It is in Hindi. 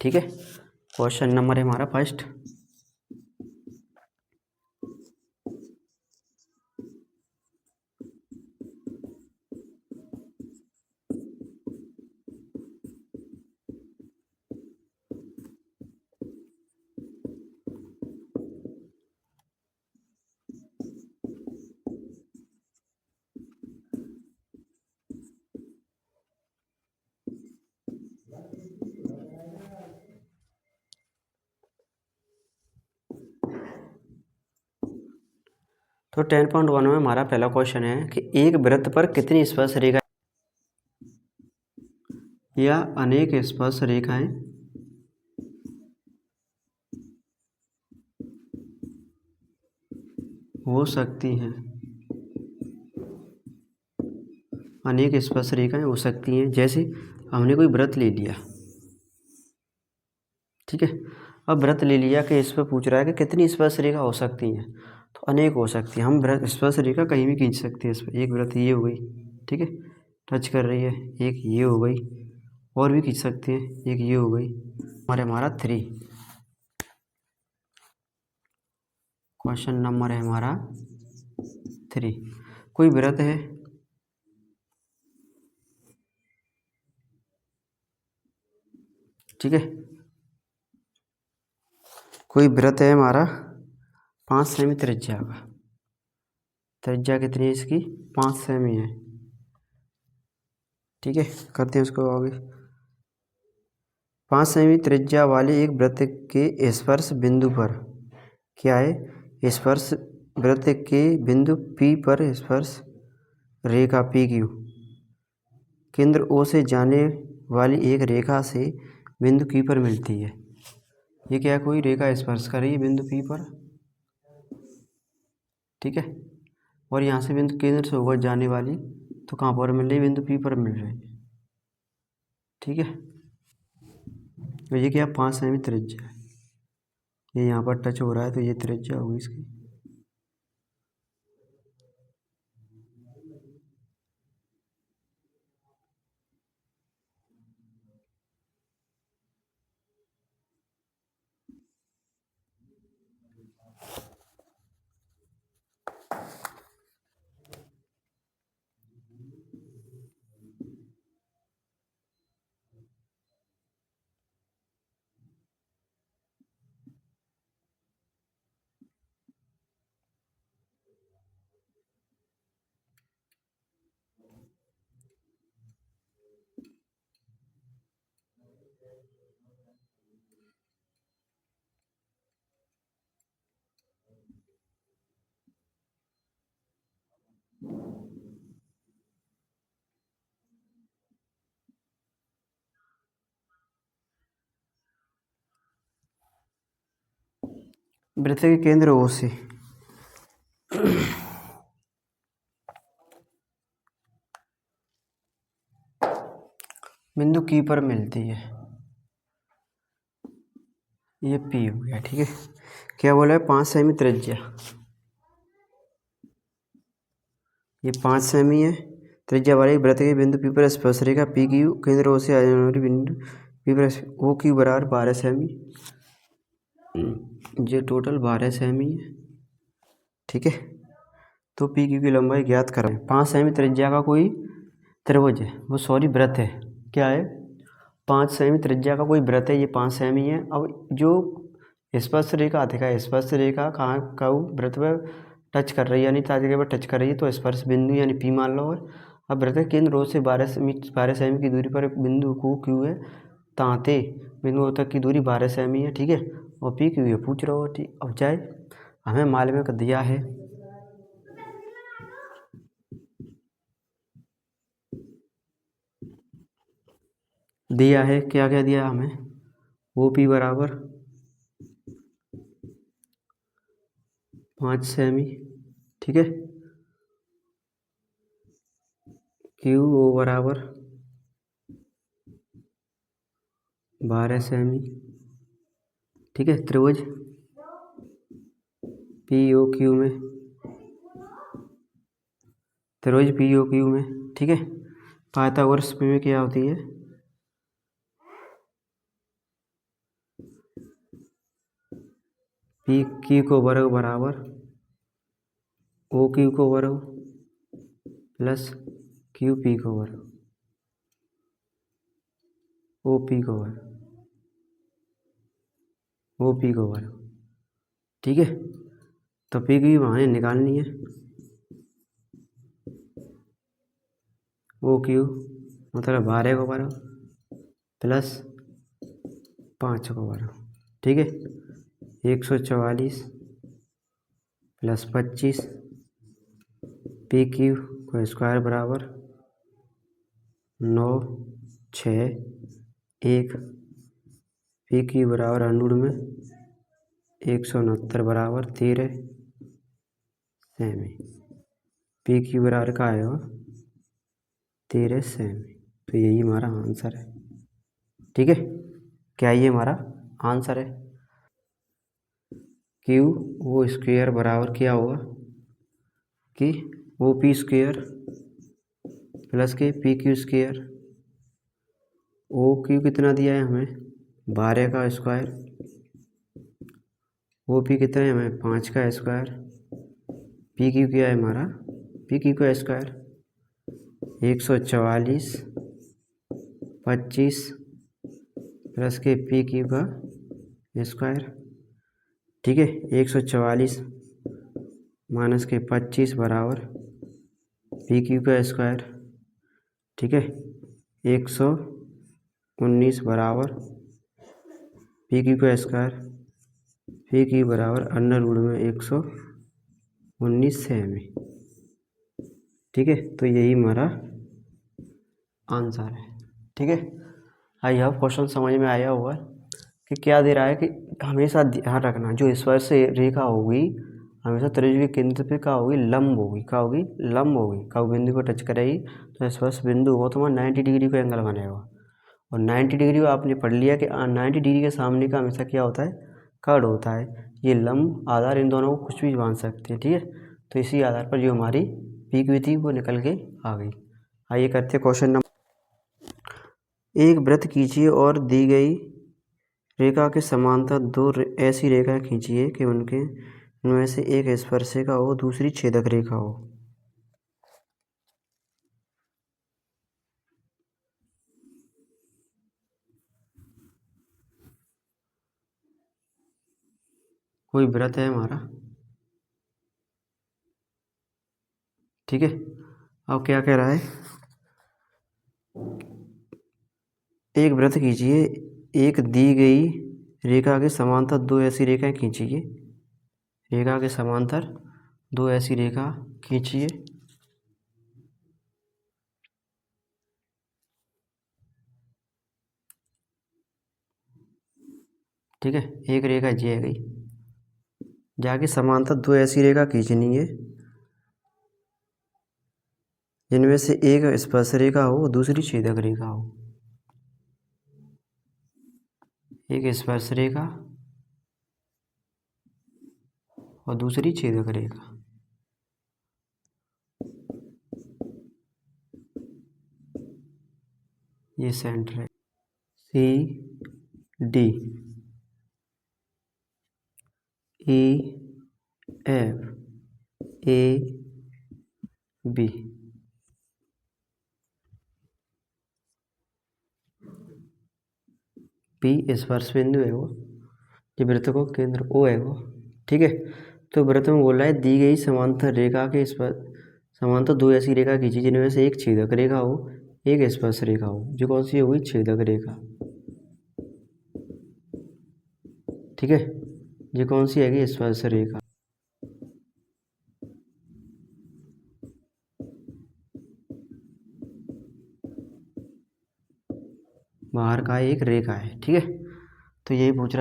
ठीक है। क्वेश्चन नंबर है हमारा फर्स्ट। तो 10.1 में हमारा पहला क्वेश्चन है कि एक वृत्त पर कितनी स्पर्श रेखा या अनेक स्पर्श रेखाएं हो सकती हैं। अनेक स्पर्श रेखाएं हो सकती हैं। जैसे हमने कोई वृत्त ले लिया, ठीक है। अब वृत्त ले लिया कि इस पर पूछ रहा है कि कितनी स्पर्श रेखा हो सकती हैं, तो अनेक हो सकती है। हम वृत्त स्पर्श रेखा कहीं भी खींच सकते हैं। इस पर एक वृत्त ये हो गई, ठीक है, टच कर रही है। एक ये हो गई, और भी खींच सकते हैं। एक ये हो गई। हमारा 3 क्वेश्चन नंबर है हमारा 3। कोई वृत्त है, ठीक है। कोई वृत्त है हमारा 5 सेमी त्रिज्या का। त्रिज्या कितनी है इसकी? 5 सेमी है, ठीक है। करते हैं उसको आगे। 5 सेमी त्रिज्या वाले एक वृत्त के स्पर्श बिंदु पर क्या है? स्पर्श वृत्त के बिंदु P पर स्पर्श रेखा PQ केंद्र O से जाने वाली एक रेखा से बिंदु Q पर मिलती है। ये क्या है? कोई रेखा स्पर्श कर रही है बिंदु P पर, ठीक है। और यहाँ से बिंदु केंद्र से होकर जाने वाली, तो कहाँ पर मिल रही है? बिंदु P पर मिल रही है, ठीक है। तो ये क्या? 5 सेमी त्रिज्या है। ये यहाँ पर टच हो रहा है, तो ये त्रिज्या होगी इसकी। वृत्त के केंद्र O से बिंदु Q पर मिलती है। ये P हो गया, ठीक है। क्या बोला है? 5 सेमी त्रिज्या। ये 5 सेमी है। त्रिज्या वाले वृत्त के बिंदु P पर स्पर्श रेखा PQ केंद्र O से आने वाली बिंदु P पर OQ बराबर 12 सेमी। ये टोटल 12 सेमी है, ठीक है। तो PQ की लंबाई ज्ञात करें। 5 सेमी त्रिज्या का कोई त्रिभुज है, वो सॉरी वृत्त है। क्या है? 5 सेमी त्रिज्या का कोई वृत्त है। ये 5 सेमी है। अब जो स्पर्श रेखा देखा, स्पर्श रेखा कहाँ का वृत्त पर टच कर रही है, यानी ताजे पर टच कर रही है, तो स्पर्श बिंदु यानी P मान लो। अब वृत्त के केंद्र O से 12 सेमी की दूरी पर बिंदु को Q है, तांते बिंदु O तक की दूरी 12 सेमी है, ठीक है। और PQ ये पूछ रहा हो, ठीक। अब जाए, हमें मालूम है दिया है, क्या क्या दिया हमें? OP बराबर 5 सेमी, ठीक है। QO बराबर 12 सेमी, ठीक है। त्रिभुज POQ में, त्रिभुज POQ में, ठीक है। पाइथागोरस में क्या होती है? पी क्यू को वर्ग बराबर ओ क्यू को वर्ग प्लस क्यू पी को वर्ग ओ पी को वर्ग ओ पी को वर्ग। ठीक है, तो पी की वहाँ निकालनी है। ओ क्यू मतलब 12 को वर्ग प्लस 5 को वर्ग। ठीक है, 144 प्लस 25 पी क्यू को स्क्वायर बराबर 9 6 1 पी क्यू बराबर अंडूड में 169 बराबर 13 सेमी। पी क्यू बराबर का आएगा 13 सेमी। तो यही हमारा आंसर है। ठीक है, क्या ये हमारा आंसर है? क्यू ओ स्क्वायर बराबर क्या होगा कि ओ पी स्क्वायर प्लस के P Q square. O Q कितना दिया है हमें 12 का स्क्वायर, ओ पी कितना है हमें 5 का स्क्वायर, पी क्यू क्या है हमारा पी क्यू का स्क्वायर 144 25 प्लस के पी क्यू का स्क्वायर। ठीक है, 144 माइनस के 25 बराबर पी क्यू का स्क्वायर। ठीक है, 119 बराबर पी क्यू का स्क्वायर, पी क्यू बराबर अंडर रूट में 119 सेमी। ठीक है, तो यही हमारा आंसर है। ठीक है, आई होप क्वेश्चन समझ में आया होगा कि क्या दे रहा है कि हमेशा ध्यान रखना जो स्पर्श रेखा होगी हमेशा त्रिभुज के केंद्र पे क्या होगी लंब होगी। क्या होगी लंब होगी। कब बिंदु को टच करेगी तो स्पर्श बिंदु वो तुम्हारा 90 डिग्री का एंगल बनेगा। और 90 डिग्री आपने पढ़ लिया कि 90 डिग्री के सामने का हमेशा क्या होता है कर्ड होता है। ये लंब आधार इन दोनों को कुछ भी मान सकते हैं। ठीक है, तो इसी आधार पर जो हमारी पी क्यू थी वो निकल के आ गई। आइए करते हैं क्वेश्चन नंबर। एक वृत्त खींचिए और दी गई रेखा के समांतर दो ऐसी रेखाएं खींचिए कि उनमें से एक स्पर्शिका हो दूसरी छेदक रेखा हो। कोई वृत्त है हमारा। ठीक है, अब क्या कह रहा है एक वृत्त खींचिए, एक दी गई रेखा के समांतर दो ऐसी रेखाएं खींचिए। रेखा के समांतर दो ऐसी रेखा खींचिए। ठीक है, एक रेखा जी गई, जाके समांतर दो ऐसी रेखा खींचनी है जिनमें से एक स्पर्श रेखा हो दूसरी छेदक रेखा हो। एक स्पर्श रेखा और दूसरी छेदक रेखा। ये सेंटर है C D E F A B. P स्पर्श बिंदु है वो, जो वृत्त को केंद्र ओ है वो। ठीक है, तो वृत्त में बोल रहा है दी गई समांतर रेखा के समांतर दो ऐसी रेखा खींची जिनमें से एक छेदक रेखा हो एक स्पर्श रेखा हो। जो कौन सी हुई छेदक रेखा। ठीक है, जो कौन सी है स्पर्श रेखा। बाहर का एक रेखा है। ठीक है, तो यही पूछ रहा